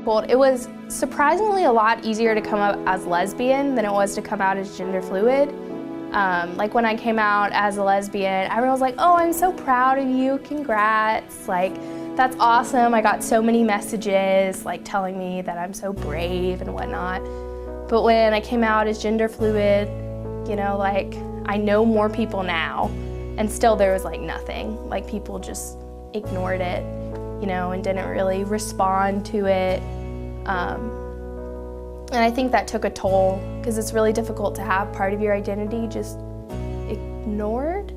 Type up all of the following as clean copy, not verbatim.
Well, it was surprisingly a lot easier to come out as lesbian than it was to come out as gender fluid. Like when I came out as a lesbian, everyone was like, oh, I'm so proud of you, congrats, like, that's awesome. I got so many messages like telling me that I'm so brave and whatnot. But when I came out as gender fluid, you know, like, I know more people now, and still there was like nothing. Like, people just ignored it, you know, and didn't really respond to it. And I think that took a toll, because it's really difficult to have part of your identity just ignored.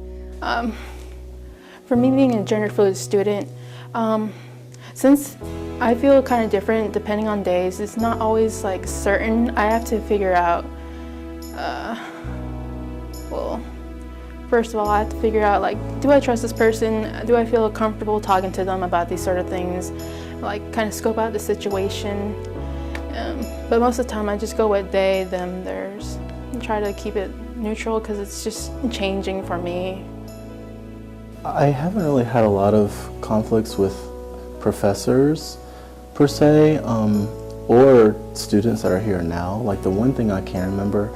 For me, being a gender fluid student, since I feel kind of different depending on days, it's not always like certain. I have to figure out, well, first of all, I have to figure out, like, do I trust this person? Do I feel comfortable talking to them about these sort of things? Like, kind of scope out the situation. But most of the time I just go with they, them, theirs, and try to keep it neutral because it's just changing for me. I haven't really had a lot of conflicts with professors per se, or students that are here now. Like, the one thing I can remember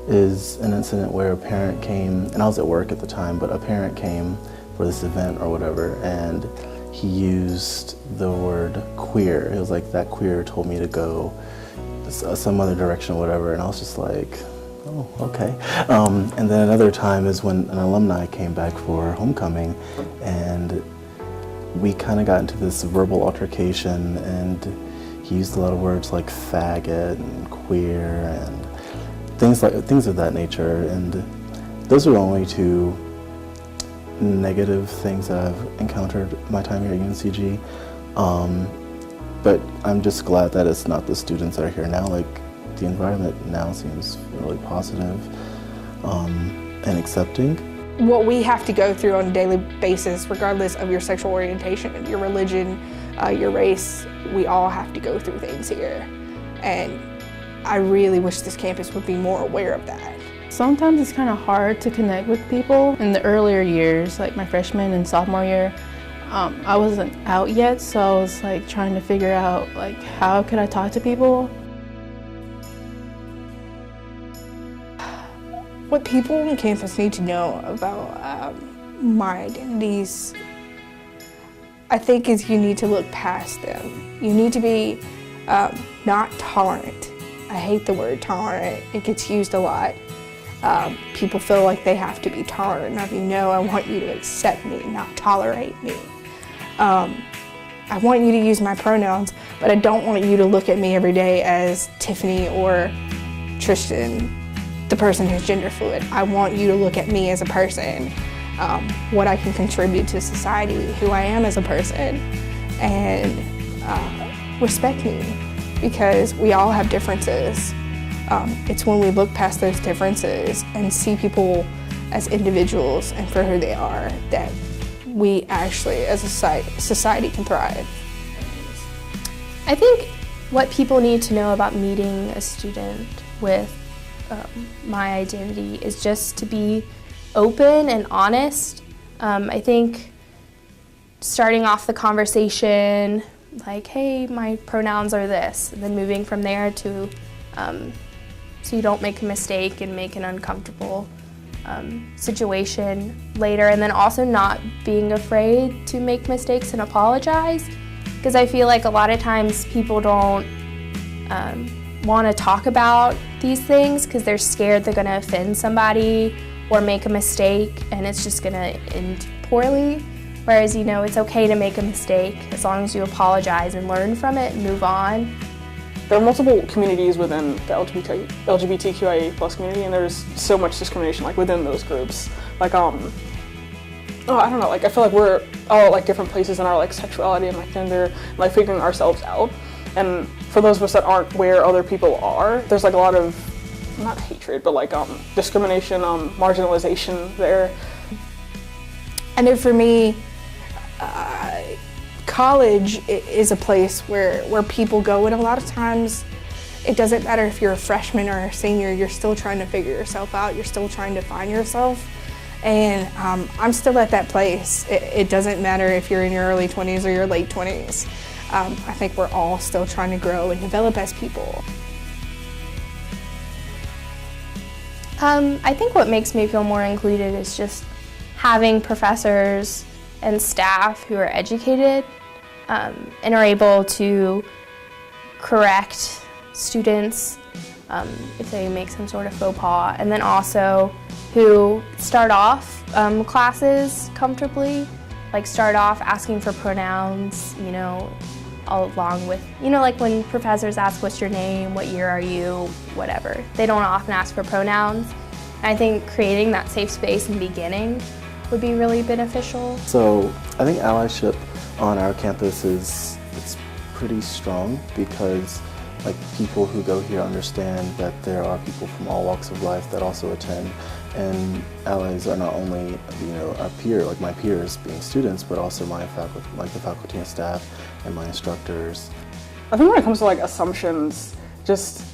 is an incident where a parent came, and I was at work at the time, but a parent came for this event or whatever, and he used the word queer. It was like, that queer told me to go some other direction or whatever, and I was just like, oh, okay. And then another time is when an alumni came back for homecoming, and we kind of got into this verbal altercation, and he used a lot of words like faggot and queer and things of that nature, and those are the only two negative things that I've encountered my time here at UNCG. But I'm just glad that it's not the students that are here now. Like, the environment now seems really positive and accepting. What we have to go through on a daily basis, regardless of your sexual orientation, your religion, your race, we all have to go through things here. And I really wish this campus would be more aware of that. Sometimes it's kind of hard to connect with people. In the earlier years, like my freshman and sophomore year, I wasn't out yet, so I was like trying to figure out, like, how could I talk to people? What people on campus need to know about my identities, I think, is you need to look past them. You need to be not tolerant. I hate the word tolerant. It gets used a lot. People feel like they have to be tolerant of you. No, I want you to accept me, not tolerate me. I want you to use my pronouns, but I don't want you to look at me every day as Tiffany or Tristan, the person who's gender fluid. I want you to look at me as a person, what I can contribute to society, who I am as a person, and respect me, because we all have differences. It's when we look past those differences and see people as individuals and for who they are that we actually, as a society, can thrive. I think what people need to know about meeting a student with my identity is just to be open and honest. I think starting off the conversation, like, hey, my pronouns are this, and then moving from there to so you don't make a mistake and make an uncomfortable situation later, and then also not being afraid to make mistakes and apologize, because I feel like a lot of times people don't want to talk about these things because they're scared they're going to offend somebody or make a mistake and it's just going to end poorly. Whereas, you know, it's okay to make a mistake as long as you apologize and learn from it and move on. There are multiple communities within the LGBTQIA+ community, and there's so much discrimination, like, within those groups. Like, I don't know, like, I feel like we're all at, like, different places in our, like, sexuality and, like, gender, and, like, figuring ourselves out. And for those of us that aren't where other people are, there's, like, a lot of, not hatred, but, like, discrimination, marginalization there. I know for me, college is a place where people go, and a lot of times it doesn't matter if you're a freshman or a senior, you're still trying to figure yourself out, you're still trying to find yourself. And I'm still at that place. It doesn't matter if you're in your early 20s or your late 20s. I think we're all still trying to grow and develop as people. I think what makes me feel more included is just having professors and staff who are educated and are able to correct students if they make some sort of faux pas, and then also who start off classes comfortably, like start off asking for pronouns, you know, along with, you know, like when professors ask what's your name, what year are you, whatever. They don't often ask for pronouns. And I think creating that safe space in the beginning would be really beneficial. So I think allyship on our campus it's pretty strong because like people who go here understand that there are people from all walks of life that also attend, and allies are not only, you know, our peer, like my peers being students, but also my faculty, like the faculty and staff and my instructors. I think when it comes to like assumptions, just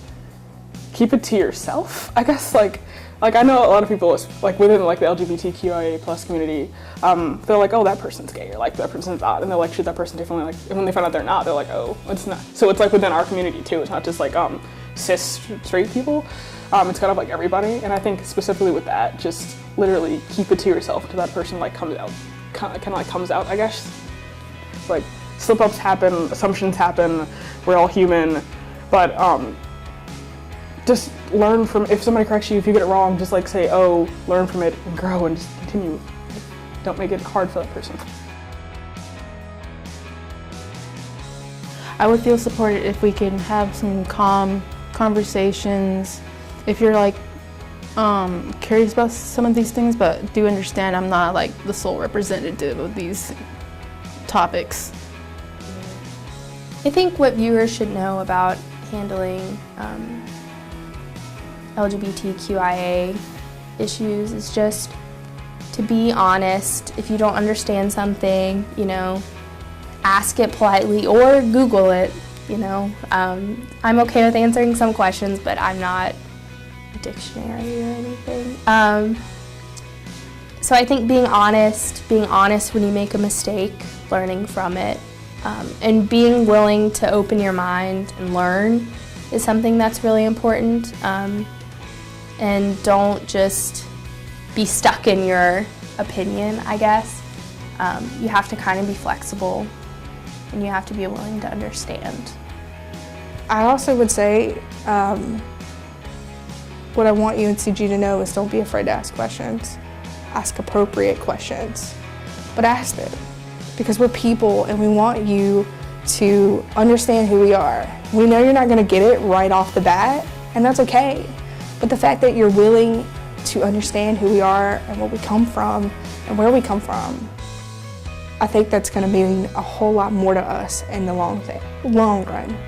keep it to yourself, I guess. Like I know a lot of people, like within like the LGBTQIA plus community, they're like, oh, that person's gay, or like that person's odd, and they'll like treat that person differently. Like, and when they find out they're not, they're like, oh, it's not. So it's like within our community too. It's not just like cis straight people. It's kind of like everybody. And I think specifically with that, just literally keep it to yourself until that person like comes out, kind of like comes out, I guess. Like slip-ups happen, assumptions happen. We're all human, but just learn from, if somebody corrects you, if you get it wrong, just like say, oh, learn from it and grow and just continue. Don't make it hard for that person. I would feel supported if we can have some calm conversations. If you're like curious about some of these things, but do understand I'm not like the sole representative of these topics. I think what viewers should know about handling LGBTQIA issues is just to be honest. If you don't understand something, you know, ask it politely or Google it, you know. I'm okay with answering some questions, but I'm not a dictionary or anything. So I think being honest when you make a mistake, learning from it, and being willing to open your mind and learn is something that's really important. And don't just be stuck in your opinion, I guess. You have to kind of be flexible and you have to be willing to understand. I also would say what I want UNCG to know is don't be afraid to ask questions. Ask appropriate questions, but ask them, because we're people and we want you to understand who we are. We know you're not going to get it right off the bat, and that's okay. But the fact that you're willing to understand who we are and where we come from and where we come from, I think that's going to mean a whole lot more to us in the long run.